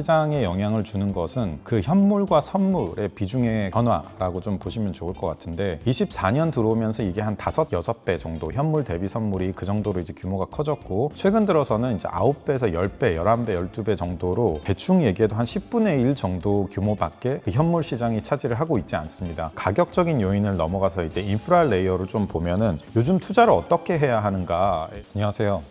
시장에 영향을 주는 것은 그 현물과 선물의 비중의 변화라고 좀 보시면 좋을 것 같은데 24년 들어오면서 이게 한 5, 6배 정도 현물 대비 선물이 그 정도로 이제 규모가 커졌고 최근 들어서는 이제 9배에서 10배, 11배, 12배 정도로 대충 얘기해도 한 10분의 1 정도 규모밖에 그 현물 시장이 차지를 하고 있지 않습니다. 가격적인 요인을 넘어가서 이제 인프라 레이어로 좀 보면은 요즘 투자를 어떻게 해야 하는가. 안녕하세요.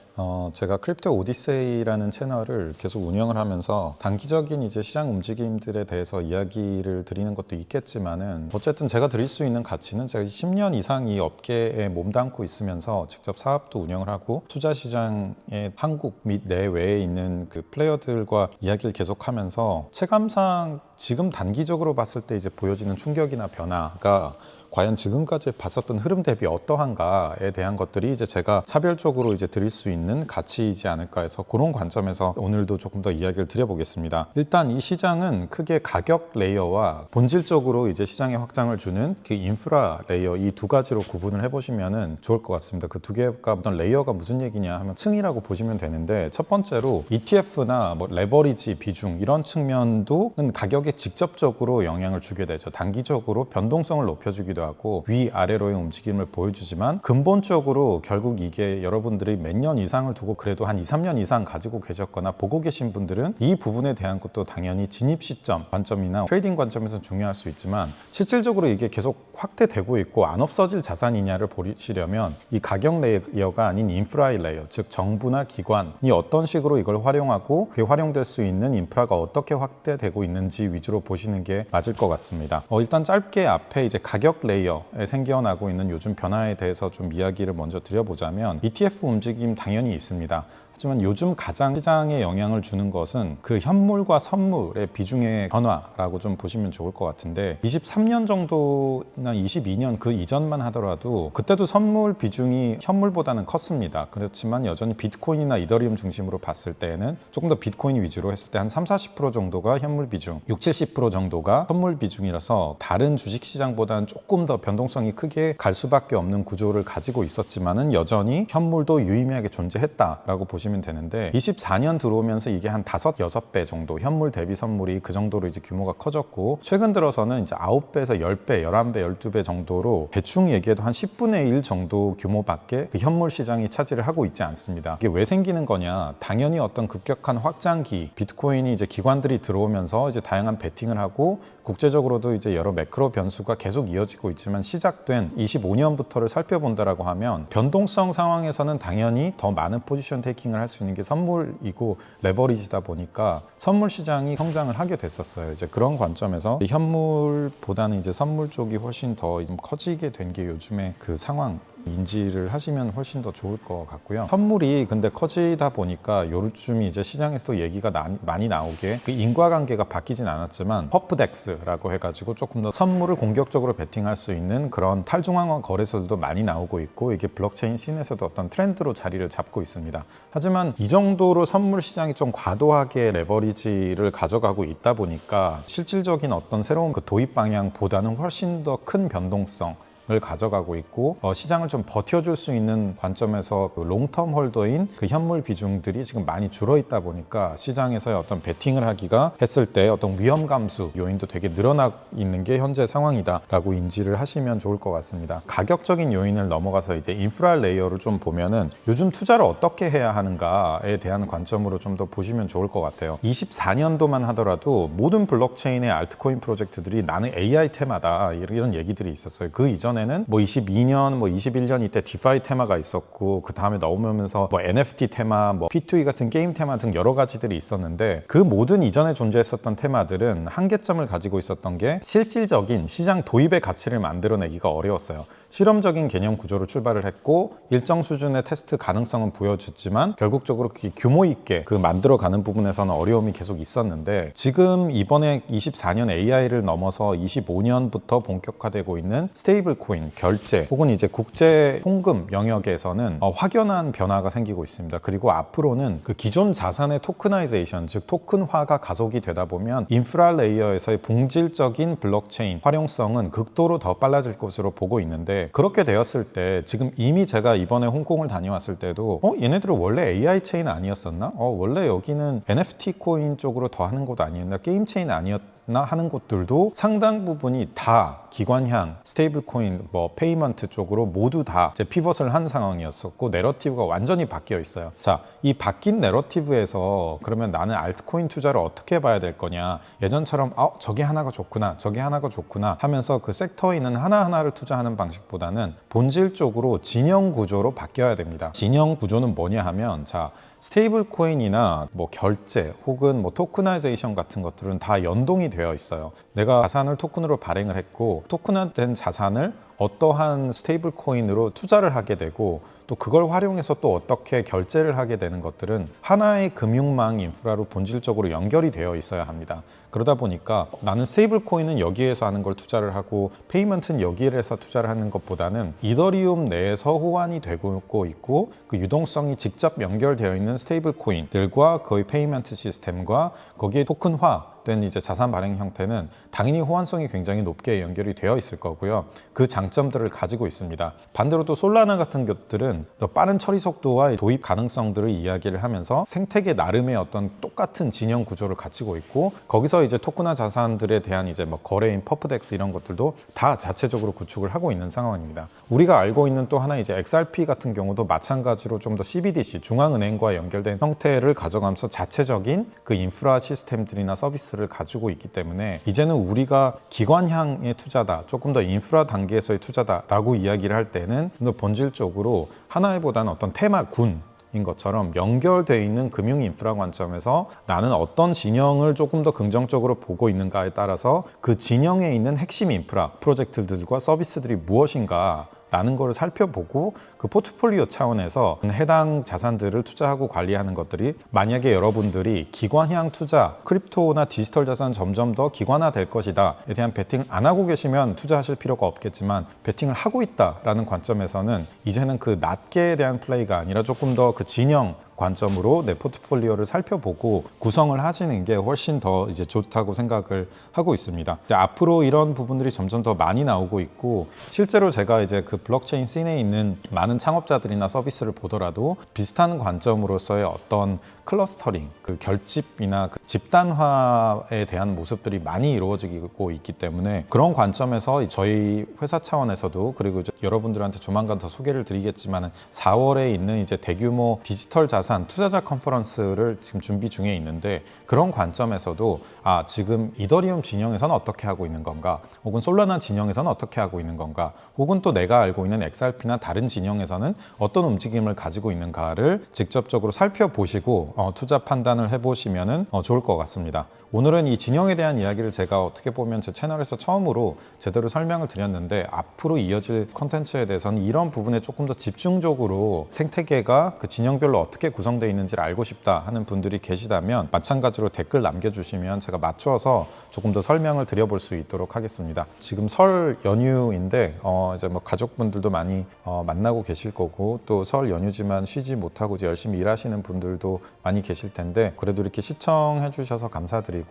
제가 크립토 오디세이라는 채널을 계속 운영을 하면서 단기적인 이제 시장 움직임들에 대해서 이야기를 드리는 것도 있겠지만은 어쨌든 제가 드릴 수 있는 가치는 제가 10년 이상 이 업계에 몸담고 있으면서 직접 사업도 운영을 하고 투자 시장의 한국 및 내외에 있는 그 플레이어들과 이야기를 계속하면서 체감상 지금 단기적으로 봤을 때 이제 보여지는 충격이나 변화가 과연 지금까지 봤었던 흐름 대비 어떠한가에 대한 것들이 이제 제가 차별적으로 이제 드릴 수 있는 가치이지 않을까 해서 그런 관점에서 오늘도 조금 더 이야기를 드려보겠습니다. 일단 이 시장은 크게 가격 레이어와 본질적으로 이제 시장에 확장을 주는 그 인프라 레이어 이 두 가지로 구분을 해보시면은 좋을 것 같습니다. 그 두 개가 어떤 레이어가 무슨 얘기냐 하면 층이라고 보시면 되는데 첫 번째로 ETF나 뭐 레버리지 비중 이런 측면도 가격에 직접적으로 영향을 주게 되죠. 단기적으로 변동성을 높여주기도 하고 위아래로의 움직임을 보여주지만 근본적으로 결국 이게 여러분들이 몇 년 이상을 두고 그래도 한 2, 3년 이상 가지고 계셨거나 보고 계신 분들은 이 부분에 대한 것도 당연히 진입 시점 관점이나 트레이딩 관점에서 중요할 수 있지만 실질적으로 이게 계속 확대되고 있고 안 없어질 자산이냐를 보시려면 이 가격 레이어가 아닌 인프라 레이어 즉 정부나 기관이 어떤 식으로 이걸 활용하고 그게 활용될 수 있는 인프라가 어떻게 확대되고 있는지 위주로 보시는 게 맞을 것 같습니다. 일단 짧게 앞에 이제 가격 레이어에 생겨나고 있는 요즘 변화에 대해서 좀 이야기를 먼저 드려보자면 ETF 움직임 당연히 있습니다. 하지만 요즘 가장 시장에 영향을 주는 것은 그 현물과 선물의 비중의 변화라고 좀 보시면 좋을 것 같은데 23년 정도나 22년 그 이전만 하더라도 그때도 선물 비중이 현물보다는 컸습니다. 그렇지만 여전히 비트코인이나 이더리움 중심으로 봤을 때는 조금 더 비트코인 위주로 했을 때 한 30-40% 정도가 현물 비중, 60-70% 정도가 선물 비중이라서 다른 주식시장보다는 조금 더 변동성이 크게 갈 수밖에 없는 구조를 가지고 있었지만은 여전히 현물도 유의미하게 존재했다라고 보시면 되는데 24년 들어오면서 이게 한 5, 6배 정도 현물 대비 선물이 그 정도로 이제 규모가 커졌고 최근 들어서는 이제 9배에서 10배, 11배, 12배 정도로 대충 얘기해도 한 10분의 1 정도 규모밖에 그 현물 시장이 차지를 하고 있지 않습니다. 이게 왜 생기는 거냐? 당연히 어떤 급격한 확장기, 비트코인이 이제 기관들이 들어오면서 이제 다양한 베팅을 하고 국제적으로도 이제 여러 매크로 변수가 계속 이어지고 있지만 시작된 25년부터를 살펴본다라고 하면 변동성 상황에서는 당연히 더 많은 포지션 테이킹을 할 수 있는 게 선물이고 레버리지다 보니까 선물 시장이 성장을 하게 됐었어요. 이제 그런 관점에서 현물보다는 이제 선물 쪽이 훨씬 더 좀 커지게 된 게 요즘에 그 상황 인지를 하시면 훨씬 더 좋을 것 같고요. 선물이 근데 커지다 보니까 요즘이 이제 시장에서도 얘기가 많이 나오게 그 인과관계가 바뀌진 않았지만 퍼프덱스라고 해가지고 조금 더 선물을 공격적으로 베팅할 수 있는 그런 탈중앙화 거래소들도 많이 나오고 있고 이게 블록체인 씬에서도 어떤 트렌드로 자리를 잡고 있습니다. 하지만 이 정도로 선물 시장이 좀 과도하게 레버리지를 가져가고 있다 보니까 실질적인 어떤 새로운 그 도입 방향보다는 훨씬 더 큰 변동성 을 가져가고 있고 시장을 좀 버텨줄 수 있는 관점에서 그 롱텀 홀더인 그 현물 비중들이 지금 많이 줄어 있다 보니까 시장에서의 어떤 베팅을 하기가 했을 때 어떤 위험 감수 요인도 되게 늘어나 있는 게 현재 상황이다라고 인지를 하시면 좋을 것 같습니다. 가격적인 요인을 넘어가서 이제 인프라 레이어를 좀 보면은 요즘 투자를 어떻게 해야 하는가에 대한 관점으로 좀 더 보시면 좋을 것 같아요. 24년도만 하더라도 모든 블록체인의 알트코인 프로젝트들이 나는 AI 테마다 이런 얘기들이 있었어요. 그 이전 에는 뭐 22년, 뭐 21년 이때 디파이 테마가 있었고 그 다음에 넘으면서 뭐 NFT 테마, 뭐 P2E 같은 게임 테마 등 여러 가지들이 있었는데 그 모든 이전에 존재했었던 테마들은 한계점을 가지고 있었던 게 실질적인 시장 도입의 가치를 만들어내기가 어려웠어요. 실험적인 개념 구조로 출발을 했고 일정 수준의 테스트 가능성은 보여줬지만 결국적으로 그게 규모 있게 그 만들어가는 부분에서는 어려움이 계속 있었는데 지금 이번에 24년 AI를 넘어서 25년부터 본격화되고 있는 스테이블 코인, 결제 혹은 이제 국제 송금 영역에서는 확연한 변화가 생기고 있습니다. 그리고 앞으로는 그 기존 자산의 토크나이제이션, 즉 토큰화가 가속이 되다 보면 인프라 레이어에서의 본질적인 블록체인 활용성은 극도로 더 빨라질 것으로 보고 있는데, 그렇게 되었을 때 지금 이미 제가 이번에 홍콩을 다녀왔을 때도 얘네들은 원래 AI 체인 아니었었나? 원래 여기는 NFT 코인 쪽으로 더 하는 것도 아니었나? 게임 체인 아니었나 하는 곳들도 상당 부분이 다 기관향, 스테이블 코인, 페이먼트 쪽으로 모두 다 이제 피벗을 한 상황이었었고, 내러티브가 완전히 바뀌어 있어요. 자, 이 바뀐 내러티브에서 그러면 나는 알트코인 투자를 어떻게 봐야 될 거냐? 예전처럼 저게 하나가 좋구나, 저게 하나가 좋구나 하면서 그 섹터에 있는 하나하나를 투자하는 방식보다는 본질적으로 진영 구조로 바뀌어야 됩니다. 진영 구조는 뭐냐 하면, 자, 스테이블 코인이나 결제 혹은 토크나이제이션 같은 것들은 다 연동이 되어 있어요. 내가 자산을 토큰으로 발행을 했고, 토큰화된 자산을 어떠한 스테이블 코인으로 투자를 하게 되고, 또 그걸 활용해서 또 어떻게 결제를 하게 되는 것들은 하나의 금융망 인프라로 본질적으로 연결이 되어 있어야 합니다. 그러다 보니까 나는 스테이블 코인은 여기에서 하는 걸 투자를 하고 페이먼트는 여기에서 투자를 하는 것보다는 이더리움 내에서 호환이 되고 있고 그 유동성이 직접 연결되어 있는 스테이블 코인들과 거의 페이먼트 시스템과 거기에 토큰화 된 이제 자산 발행 형태는 당연히 호환성이 굉장히 높게 연결이 되어 있을 거고요. 그 장점들을 가지고 있습니다. 반대로 또 솔라나 같은 것들은 더 빠른 처리 속도와 도입 가능성들을 이야기를 하면서 생태계 나름의 어떤 똑같은 진영 구조를 갖추고 있고, 거기서 이제 토큰화 자산들에 대한 이제 거래인 퍼프덱스 이런 것들도 다 자체적으로 구축을 하고 있는 상황입니다. 우리가 알고 있는 또 하나 이제 XRP 같은 경우도 마찬가지로 좀 더 CBDC 중앙은행과 연결된 형태를 가져가면서 자체적인 그 인프라 시스템들이나 서비스를 가지고 있기 때문에 이제는 우리가 기관향의 투자다, 조금 더 인프라 단계에서의 투자다라고 이야기를 할 때는 좀 더 본질적으로 하나에 보다는 어떤 테마군 인 것처럼 연결되어 있는 금융 인프라 관점에서 나는 어떤 진영을 조금 더 긍정적으로 보고 있는가에 따라서 그 진영에 있는 핵심 인프라 프로젝트들과 서비스들이 무엇인가 라는 거를 살펴보고 그 포트폴리오 차원에서 해당 자산들을 투자하고 관리하는 것들이, 만약에 여러분들이 기관향 투자, 크립토나 디지털 자산 점점 더 기관화될 것이다에 대한 베팅을 안 하고 계시면 투자하실 필요가 없겠지만, 베팅을 하고 있다라는 관점에서는 이제는 그 낱개에 대한 플레이가 아니라 조금 더 그 진영 관점으로 내 포트폴리오를 살펴보고 구성을 하시는 게 훨씬 더 이제 좋다고 생각을 하고 있습니다. 이제 앞으로 이런 부분들이 점점 더 많이 나오고 있고, 실제로 제가 이제 그 블록체인 씬에 있는 많은 창업자들이나 서비스를 보더라도 비슷한 관점으로서의 어떤 클러스터링, 그 결집이나 그 집단화에 대한 모습들이 많이 이루어지고 있기 때문에, 그런 관점에서 저희 회사 차원에서도, 그리고 이제 여러분들한테 조만간 더 소개를 드리겠지만 4월에 있는 이제 대규모 디지털 자산 투자자 컨퍼런스를 지금 준비 중에 있는데, 그런 관점에서도 지금 이더리움 진영에서는 어떻게 하고 있는 건가, 혹은 솔라나 진영에서는 어떻게 하고 있는 건가, 혹은 또 내가 알고 있는 XRP나 다른 진영에서는 어떤 움직임을 가지고 있는가를 직접적으로 살펴보시고 투자 판단을 해보시면 좋을 것 같습니다. 오늘은 이 진영에 대한 이야기를 제가 어떻게 보면 제 채널에서 처음으로 제대로 설명을 드렸는데, 앞으로 이어질 컨텐츠에 대해서는 이런 부분에 조금 더 집중적으로 생태계가 그 진영별로 어떻게 구성되어 있는지를 알고 싶다 하는 분들이 계시다면 마찬가지로 댓글 남겨주시면 제가 맞춰서 조금 더 설명을 드려볼 수 있도록 하겠습니다. 지금 설 연휴인데 이제 가족분들도 많이 만나고 계실 거고, 또 설 연휴지만 쉬지 못하고 이제 열심히 일하시는 분들도 많이 계실 텐데, 그래도 이렇게 시청해 주셔서 감사드리고,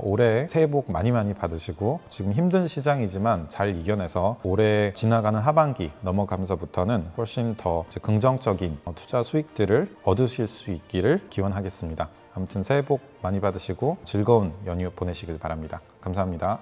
올해 새해 복 많이 받으시고, 지금 힘든 시장이지만 잘 이겨내서 올해 지나가는 하반기 넘어가면서부터는 훨씬 더 긍정적인 투자 수익들을 얻으실 수 있기를 기원하겠습니다. 아무튼 새해 복 많이 받으시고 즐거운 연휴 보내시길 바랍니다. 감사합니다.